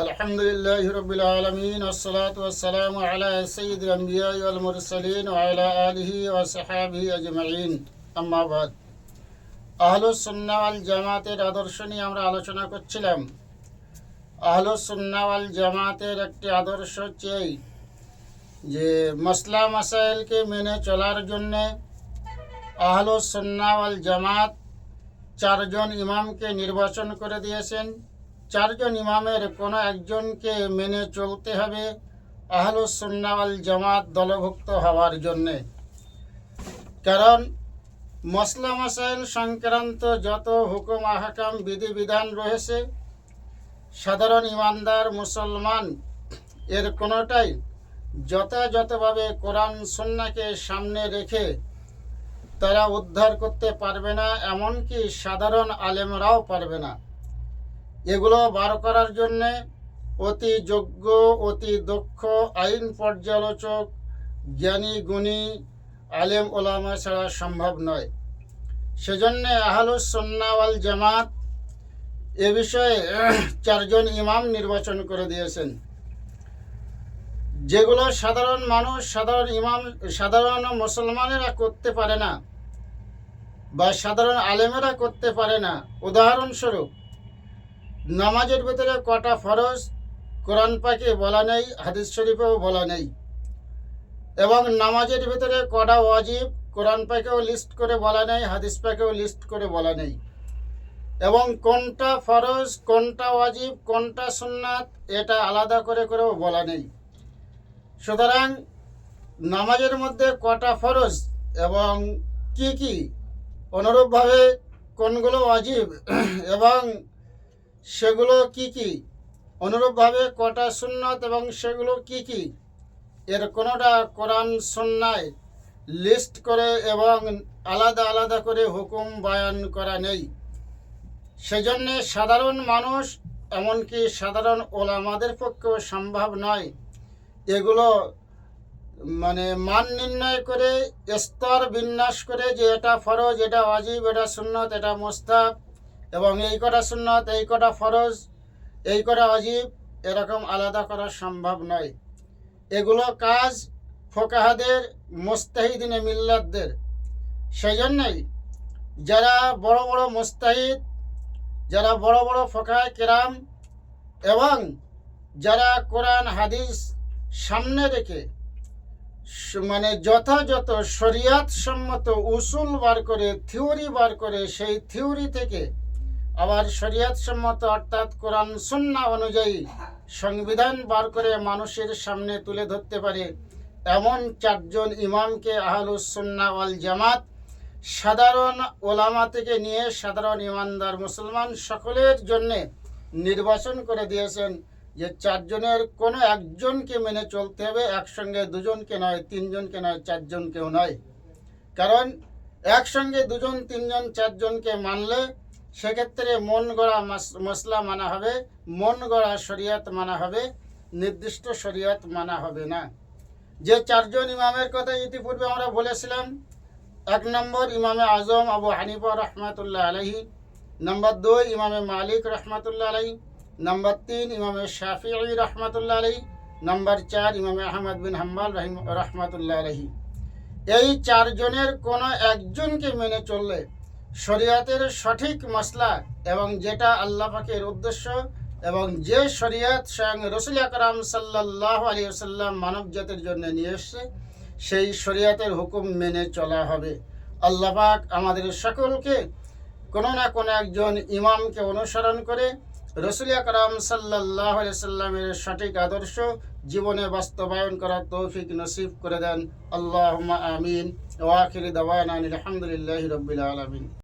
আলহামদুলিল্লাহি রাব্বিল আলামিন ওয়াসসালাতু ওয়াসসালামু আলা সাইয়্যিদিল আমবিয়া ওয়াল মুরসালিন ওয়া আলা আলিহি ওয়া সাহবিহি আজমাইন। আম্মা বাদ। আহলুস সুন্নাহ ওয়াল জামাতের আদর্শ নিয়ে আমরা আলোচনা করছিলাম। আহলুস সুন্নাহ ওয়াল জামাতের একটি আদর্শ হচ্ছে যে মাসলা মাসাইলকে মেনে চলার জন্য আহলুস সুন্নাহ ওয়াল জামাত চারজন ইমামকে নির্বাচন করে দিয়েছেন। চারজন ইমামের কোনো একজনকে মেনে চলতে হবে আহলুস সুন্নাহ ওয়াল জামাত দলভুক্ত হওয়ার জন্যে। কারণ মসলা মাসাইল সংক্রান্ত যত হুকুম আহকাম বিধিবিধান রয়েছে, সাধারণ ইমানদার মুসলমান এর কোনোটাই যথাযথভাবে কোরআন সুন্নাহকে সামনে রেখে তারা উদ্ধার করতে পারবে না, এমনকি সাধারণ আলেমরাও পারবে না। এগুলো বার করার জন্যে অতি যোগ্য, অতি দক্ষ আইন পর্যালোচক, জ্ঞানী গুণী আলেম ওলামা ছাড়া সম্ভব নয়। সেজন্যে আহলুস সুন্নাহ ওয়াল জামাত এ বিষয়ে চারজন ইমাম নির্বাচন করে দিয়েছেন, যেগুলো সাধারণ মানুষ, সাধারণ মুসলমানেরা করতে পারে না বা সাধারণ আলেমেরা করতে পারে না। উদাহরণস্বরূপ, নামাজের ভিতরে কটা ফরজ কোরআন পাকে বলা নেই, হাদিস শরীফেও বলা নেই। এবং নামাজের ভিতরে কটা ওয়াজিব কোরআন পাকেও লিস্ট করে বলা নেই, হাদিস পাকেও লিস্ট করে বলা নেই। এবং কোনটা ফরজ, কোনটা ওয়াজিব, কোনটা সুন্নাত, এটা আলাদা করেও বলা নেই। সুতরাং নামাজের মধ্যে কটা ফরজ এবং কি অনুরূপভাবে কোনগুলো ওয়াজিব এবং সেগুলো কি অনুরূপভাবে কটা সুন্নাত এবং সেগুলো কি এর কোনোটা কোরআন সুন্নায় লিস্ট করে এবং আলাদা আলাদা করে হুকুম বয়ান করা নেই। সেজন্যে সাধারণ মানুষ, এমনকি সাধারণ ওলামাদের পক্ষেও সম্ভব নয় এগুলো মান নির্ণয় করে, স্তর বিন্যাস করে যে এটা ফরজ, এটা ওয়াজিব, এটা সুন্নত, এটা মুস্তাহাব, এবং এই কটা সুন্নত, এই কটা ফরজ, এই কটা ওয়াজিব, এরকম আলাদা করা সম্ভব নয়। এগুলো কাজ ফোকাহাদের, মুস্তাহিদিনে মিল্লাতদের। সেই জন্যই যারা বড় বড় মুস্তাহিদ, যারা বড় বড় ফোকাহে কেরাম এবং যারা কোরআন হাদিস সামনে রেখে যথাযথ শরিয়াত সম্মত উসুল বার করে, থিওরি বার করে, সেই থিওরি থেকে আবার শরিয়াত সম্মত অর্থাৎ কোরআন সুন্নাহ অনুযায়ী সংবিধান বার করে মানুষের সামনে তুলে ধরতে পারে, এমন চারজন ইমামকে আহলুস সুন্নাহ ওয়াল জামাত সাধারণ ওলামা থেকে নিয়ে সাধারণ ইমানদার মুসলমান সকলের জন্যে নির্বাচন করে দিয়েছেন যে চারজনের কোনো একজনকে মেনে চলতে হবে, একসঙ্গে দুজনকে নয়, তিনজনকে নয়, চারজনকেও নয়। কারণ একসঙ্গে দুজন, তিনজন, চারজনকে মানলে সেক্ষেত্রে মন গড়া মসলা মানা হবে, মন গড়া শরিয়াত মানা হবে, নির্দিষ্ট শরিয়াত মানা হবে না। যে চারজন ইমামের কথা ইতিপূর্বে আমরা বলেছিলাম, 1 নম্বর ইমামে আজম আবু হানিফা রহমাতুল্লাহ আলাইহি, নম্বর 2 ইমামে মালিক রহমাতুল্লাহ আলাইহি, নম্বর 3 ইমামে শাফিঈ রহমাতুল্লাহ আলাইহি, নম্বর 4 ইমামে আহমদ বিন হাম্বল রহমাতুল্লাহ আলাইহি। এই চারজনের কোনো একজনকে মেনে চললে শরিয়াতের সঠিক মসলা এবং যেটা আল্লাহ পাকের উদ্দেশ্য এবং যে শরিয়াত স্বয়ং রাসূল আকরাম সাল্লাল্লাহু আলাইহি ওয়াসাল্লাম মানব জাতির জন্য নিয়ে এসেছে, সেই শরিয়াতের হুকুম মেনে চলা হবে। আল্লাহ পাক আমাদের সকলকে কোনো না কোনো একজন ইমামকে অনুসরণ করে রাসূল আকরাম সাল্লাল্লাহু আলাইহি ওয়াসাল্লামের সঠিক আদর্শ জীবনে বাস্তবায়ন করার তৌফিক নসিব করে দেন। আল্লাহুম্মা আমিন। ওয়া আখিরু দাওয়ানা আলহামদুলিল্লাহি রাব্বিল আলামিন।